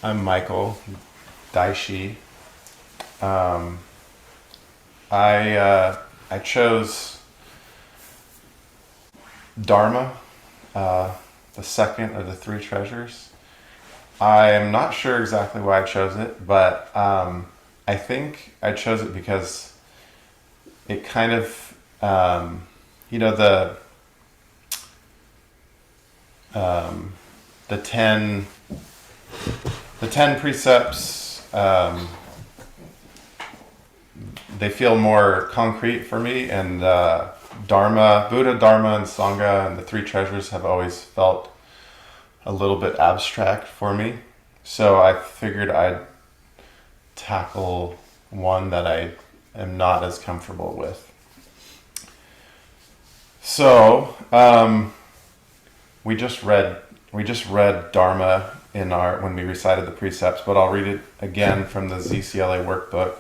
I'm Michael Daishi. Um, I chose Dharma, the second of the three treasures. I am not sure exactly why I chose it, but I think I chose it because it kind of, you know, the ten the 10 precepts, they feel more concrete for me, and Buddha, Dharma, and Sangha, and the three treasures have always felt a little bit abstract for me. So I figured I'd tackle one that I am not as comfortable with. So we just read Dharma when we recited the precepts, but I'll read it again from the ZCLA workbook.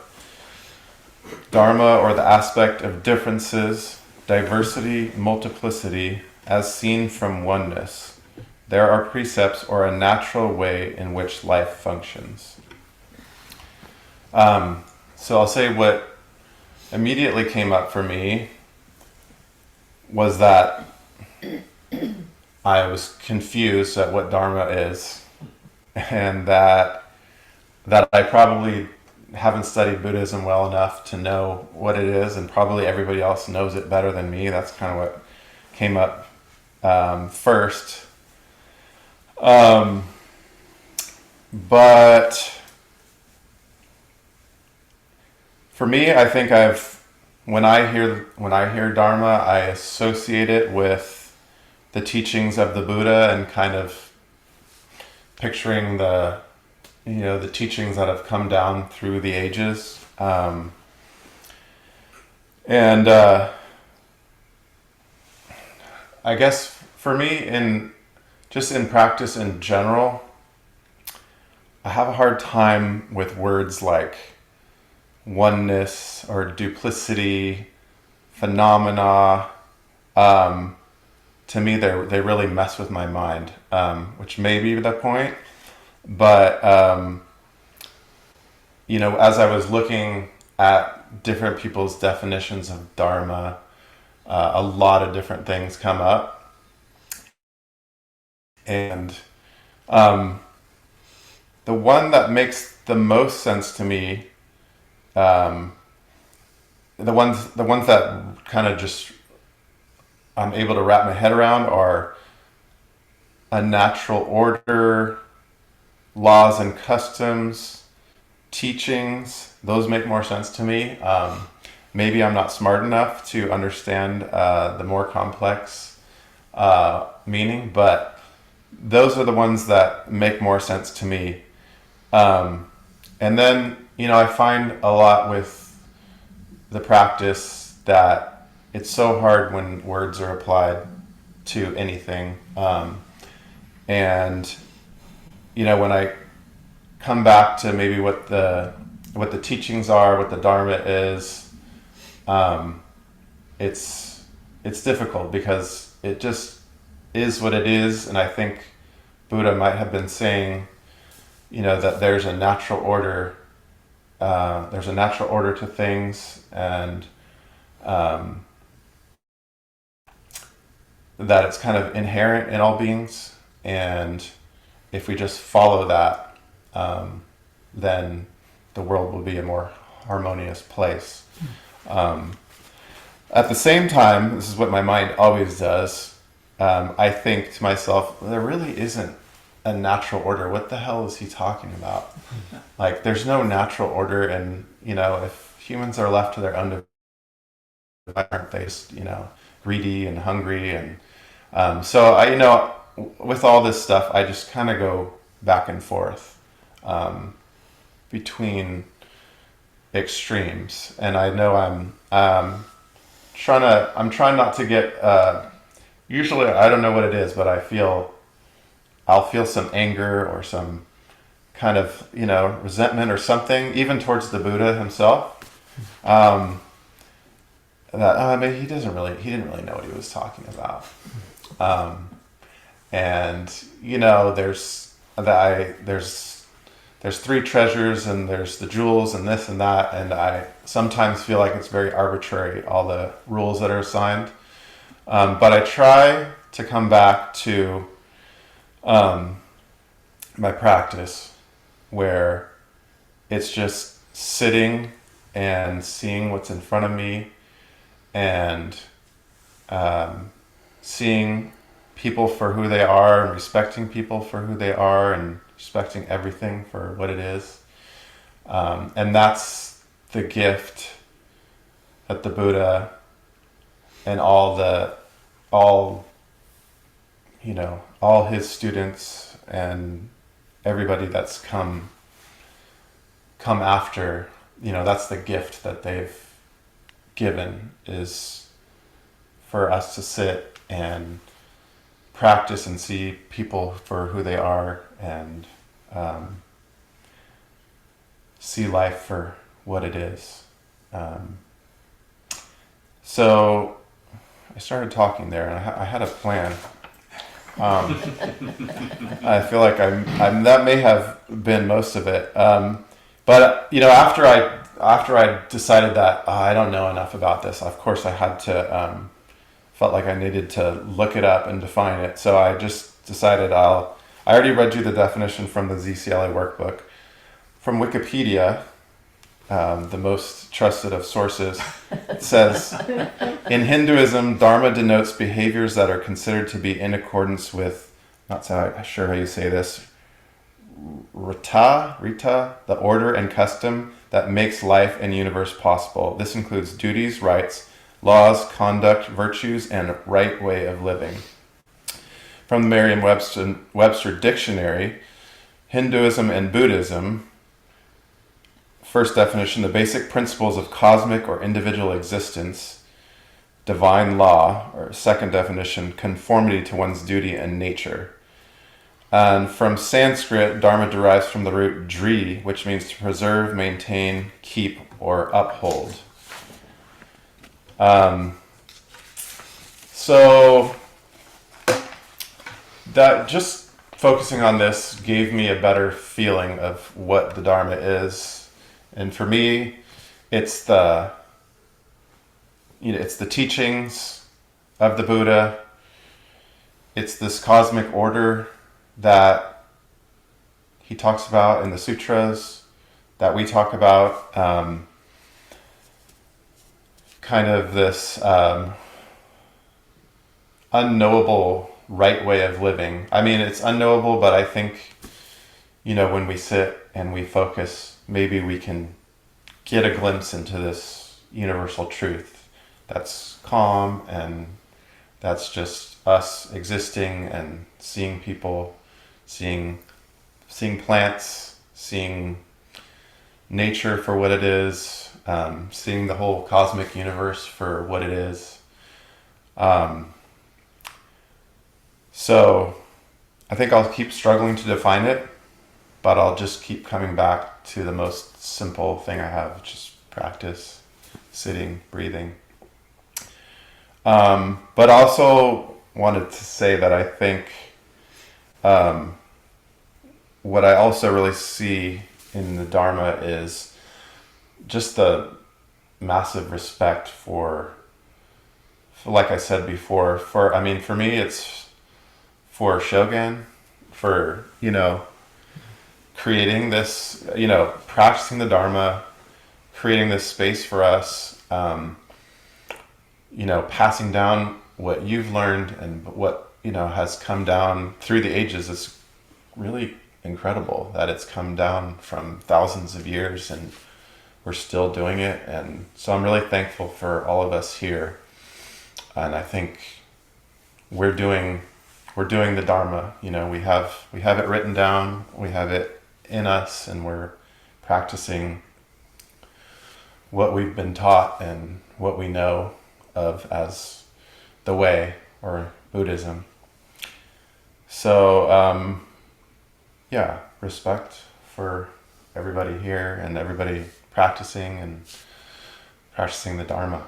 Dharma, or the aspect of differences, diversity, multiplicity, as seen from oneness. There are precepts, or a natural way in which life functions. So I'll say what immediately came up for me was that I was confused at what Dharma is, and that I probably haven't studied Buddhism well enough to know what it is, and probably everybody else knows it better than me. That's kind of what came up first. But for me, I think when I hear Dharma, I associate it with the teachings of the Buddha, and kind of picturing the teachings that have come down through the ages. And I guess for me, in practice in general, I have a hard time with words like oneness or duplicity, phenomena. To me, they really mess with my mind, which may be the point. But, as I was looking at different people's definitions of Dharma, a lot of different things come up. And the one that makes the most sense to me, the ones that kind of just I'm able to wrap my head around, are a natural order, laws and customs, teachings. Those make more sense to me. Maybe I'm not smart enough to understand the more complex meaning, but those are the ones that make more sense to me. And then, I find a lot with the practice that it's so hard when words are applied to anything. And, when I come back to maybe what the teachings are, what the Dharma is, it's difficult because it just is what it is. And I think Buddha might have been saying, that there's a natural order. There's a natural order to things, and that it's kind of inherent in all beings, and if we just follow that, then the world will be a more harmonious place. At the same time, this is what my mind always does, I think to myself, there really isn't a natural order. What the hell is he talking about? Like, there's no natural order, and if humans are left to their own devices, aren't they just greedy and hungry? And so I with all this stuff, I just kind of go back and forth between extremes, and I know I'm trying not to get. Usually, I don't know what it is, but I'll feel some anger or some kind of resentment or something, even towards the Buddha himself. That maybe he didn't really know what he was talking about. And there's there's three treasures and there's the jewels and this and that, and I sometimes feel like it's very arbitrary, all the rules that are assigned. But I try to come back to my practice, where it's just sitting and seeing what's in front of me, and seeing people for who they are, and respecting people for who they are, and respecting everything for what it is. And that's the gift that the Buddha and all his students and everybody that's come after, that's the gift that they've given, is for us to sit and practice and see people for who they are, and see life for what it is. So I started talking there, and I had a plan. I feel like I'm that may have been most of it. But after I decided that I don't know enough about this, of course I had to felt like I needed to look it up and define it. So I just decided I already read you the definition from the ZCLA workbook. From Wikipedia, the most trusted of sources, it says, in Hinduism, Dharma denotes behaviors that are considered to be in accordance with, not so sure how you say this, Rita, the order and custom that makes life and universe possible. This includes duties, rights, laws, conduct, virtues, and right way of living. From the Merriam-Webster Dictionary, Hinduism and Buddhism. First definition, the basic principles of cosmic or individual existence. Divine law, or second definition, conformity to one's duty and nature. And from Sanskrit, Dharma derives from the root dri, which means to preserve, maintain, keep, or uphold. So that just focusing on this gave me a better feeling of what the Dharma is. And for me, it's the teachings of the Buddha. It's this cosmic order that he talks about in the sutras, that we talk about, kind of this unknowable right way of living. I mean, it's unknowable, but I think, when we sit and we focus, maybe we can get a glimpse into this universal truth that's calm, and that's just us existing and seeing people, seeing plants, seeing nature for what it is, seeing the whole cosmic universe for what it is. So I think I'll keep struggling to define it, but I'll just keep coming back to the most simple thing I have, which is practice, sitting, breathing. But also wanted to say that I think what I also really see in the Dharma is just the massive respect for like I said before, for me it's for Shogun, for, creating this, practicing the Dharma, creating this space for us, passing down what you've learned and what, has come down through the ages. Is really incredible that it's come down from thousands of years and we're still doing it. And so I'm really thankful for all of us here. And I think we're doing the Dharma. We have it written down, we have it in us, and we're practicing what we've been taught and what we know of as the way, or Buddhism. So respect for everybody here and everybody practicing the Dharma.